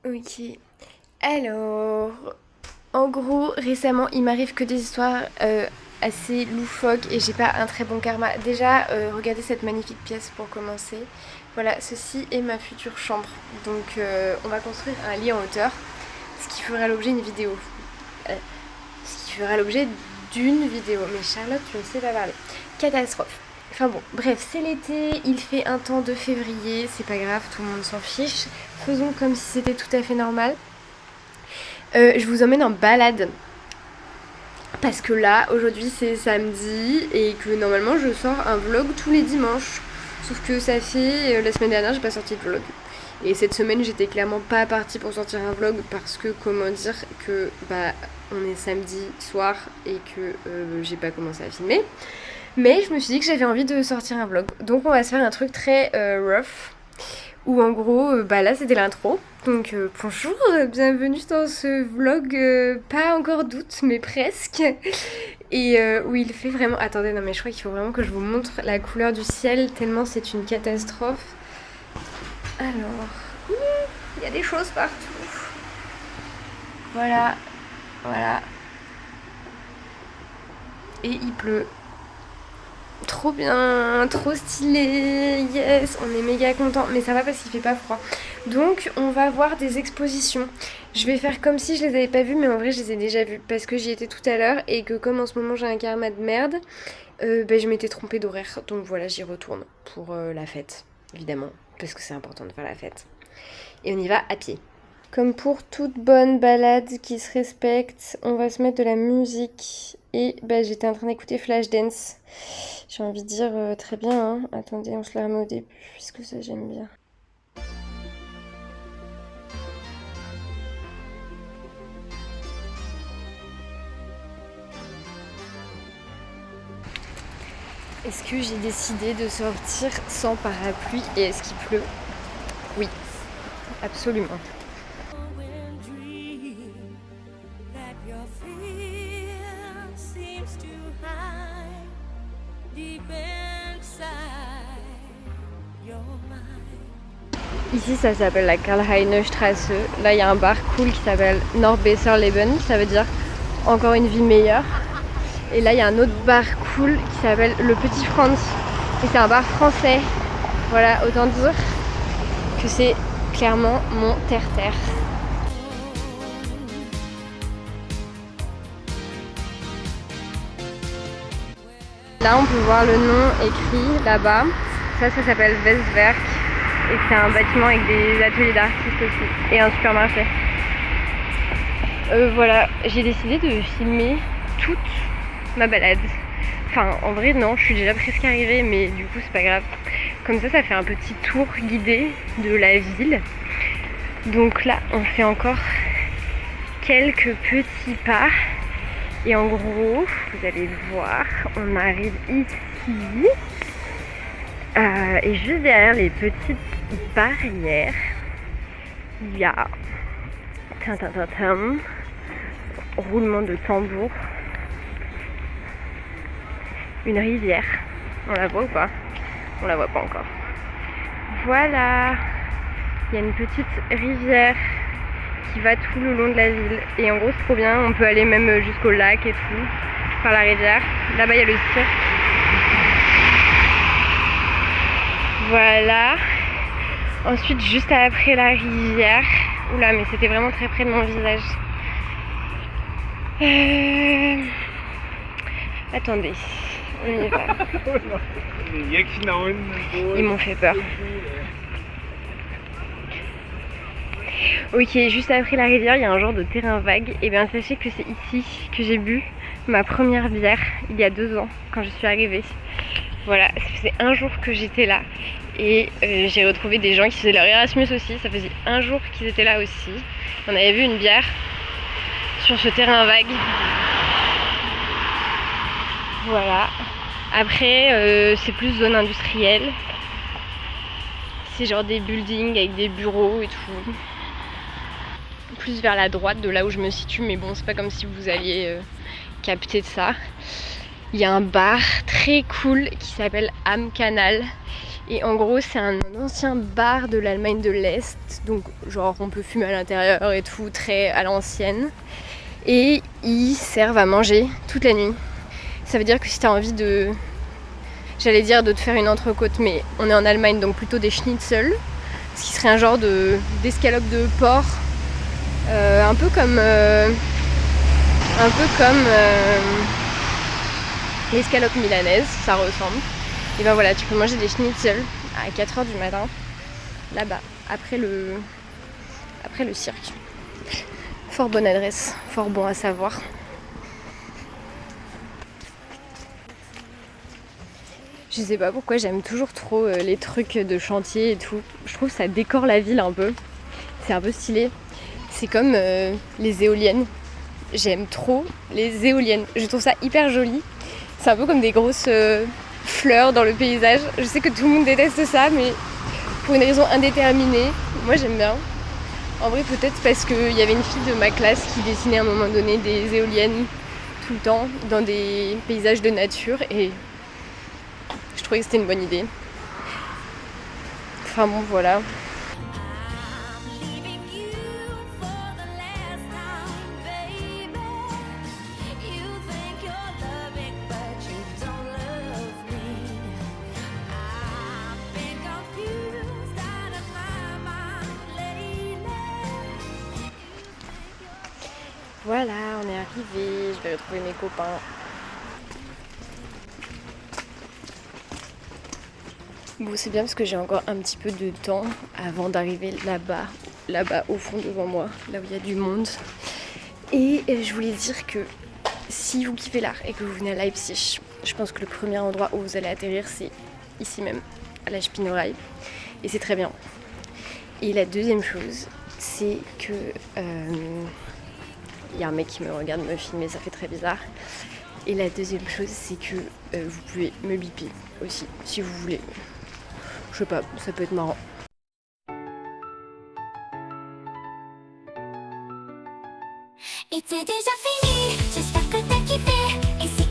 Ok. Alors, en gros, récemment, il m'arrive que des histoires assez loufoques et j'ai pas un très bon karma. Déjà, regardez cette magnifique pièce pour commencer. Voilà, ceci est ma future chambre. Donc, on va construire un lit en hauteur, ce qui fera l'objet d'une vidéo. Ce qui fera l'objet d'une vidéo. Mais Charlotte, tu ne sais pas parler. Catastrophe. Enfin bon, bref, c'est l'été, il fait un temps de février, c'est pas grave, tout le monde s'en fiche. Faisons comme si c'était tout à fait normal. Je vous emmène en balade. Parce que là, aujourd'hui c'est samedi et que normalement je sors un vlog tous les dimanches. Sauf que ça fait la semaine dernière j'ai pas sorti de vlog. Et cette semaine j'étais clairement pas partie pour sortir un vlog parce que comment dire que bah on est samedi soir et que j'ai pas commencé à filmer. Mais je me suis dit que j'avais envie de sortir un vlog. Donc on va se faire un truc très rough. Où en gros, bah là c'était l'intro. Donc bonjour, bienvenue dans ce vlog, pas encore d'août, mais presque. Et où il fait vraiment... Attendez, non mais je crois qu'il faut vraiment que je vous montre la couleur du ciel, tellement c'est une catastrophe. Alors, il y a des choses partout. Voilà, voilà. Et il pleut. Trop bien, trop stylé, yes, on est méga content, mais ça va parce qu'il fait pas froid. Donc on va voir des expositions. Je vais faire comme si je les avais pas vues, mais en vrai je les ai déjà vues parce que j'y étais tout à l'heure et que comme en ce moment j'ai un karma de merde, je m'étais trompée d'horaire. Donc voilà, j'y retourne pour la fête, évidemment, parce que c'est important de faire la fête. Et on y va à pied. Comme pour toute bonne balade qui se respecte, on va se mettre de la musique. Et bah, j'étais en train d'écouter Flashdance. J'ai envie de dire très bien, hein. Attendez, on se la remet au début, puisque ça j'aime bien. Est-ce que j'ai décidé de sortir sans parapluie et est-ce qu'il pleut? Oui, absolument. Ici ça s'appelle la Karl-Heine Straße. Là il y a un bar cool qui s'appelle Norbbesser Leben, ça veut dire encore une vie meilleure. Et là il y a un autre bar cool qui s'appelle Le Petit Franz. Et c'est un bar français. Voilà, autant dire que c'est clairement mon terre-terre. Là on peut voir le nom écrit là-bas. Ça s'appelle Westwerk. Et c'est un bâtiment avec des ateliers d'artistes aussi. Et un supermarché. Voilà, j'ai décidé de filmer toute ma balade. Enfin, en vrai, non, je suis déjà presque arrivée, mais du coup, c'est pas grave. Comme ça fait un petit tour guidé de la ville. Donc là, on fait encore quelques petits pas. Et en gros, vous allez le voir, on arrive ici. Et juste derrière les petites barrières, il y a roulement de tambour, une rivière. On la voit ou pas? On la voit pas encore. Voilà, il y a une petite rivière qui va tout le long de la ville. Et en gros c'est trop bien, on peut aller même jusqu'au lac et tout, par la rivière. Là-bas il y a le cirque. Voilà. Ensuite, juste après la rivière. Oula, mais c'était vraiment très près de mon visage. Attendez, on y va. Ils m'ont fait peur. Ok, juste après la rivière, il y a un genre de terrain vague. Et bien, sachez que c'est ici que j'ai bu ma première bière il y a 2 ans, quand je suis arrivée. Voilà, ça faisait un jour que j'étais là et j'ai retrouvé des gens qui faisaient leur Erasmus aussi. Ça faisait un jour qu'ils étaient là aussi. On avait vu une bière sur ce terrain vague. Voilà. Après, c'est plus zone industrielle. C'est genre des buildings avec des bureaux et tout. Plus vers la droite de là où je me situe, mais bon, c'est pas comme si vous alliez capter de ça. Il y a un bar très cool qui s'appelle Am Canal Et en gros, c'est un ancien bar de l'Allemagne de l'Est. Donc, genre, on peut fumer à l'intérieur et tout, très à l'ancienne. Et ils servent à manger toute la nuit. Ça veut dire que si t'as envie de... J'allais dire de te faire une entrecôte, mais on est en Allemagne, donc plutôt des schnitzel. Ce qui serait un genre d'escalope de porc. Un peu comme l'escalope milanaise, ça ressemble. Et ben voilà, tu peux manger des schnitzel à 4h du matin, là-bas, après le cirque. Fort bonne adresse, fort bon à savoir. Je sais pas pourquoi j'aime toujours trop les trucs de chantier et tout. Je trouve que ça décore la ville un peu. C'est un peu stylé. C'est comme les éoliennes. J'aime trop les éoliennes. Je trouve ça hyper joli. C'est un peu comme des grosses fleurs dans le paysage. Je sais que tout le monde déteste ça, mais pour une raison indéterminée, moi j'aime bien. En vrai, peut-être parce qu'il y avait une fille de ma classe qui dessinait à un moment donné des éoliennes tout le temps dans des paysages de nature et je trouvais que c'était une bonne idée. Enfin bon, voilà. Voilà, on est arrivé, je vais retrouver mes copains. Bon, c'est bien parce que j'ai encore un petit peu de temps avant d'arriver là-bas au fond devant moi, là où il y a du monde. Et je voulais dire que si vous kiffez l'art et que vous venez à Leipzig, je pense que le premier endroit où vous allez atterrir, c'est ici même, à la Spinnerei. Et c'est très bien. Et la deuxième chose, c'est que... il y a un mec qui me regarde me filmer, ça fait très bizarre. Et la deuxième chose, c'est que vous pouvez me biper aussi, si vous voulez. Je sais pas, ça peut être marrant. Et c'est déjà fini, j'espère que t'as kiffé. Et si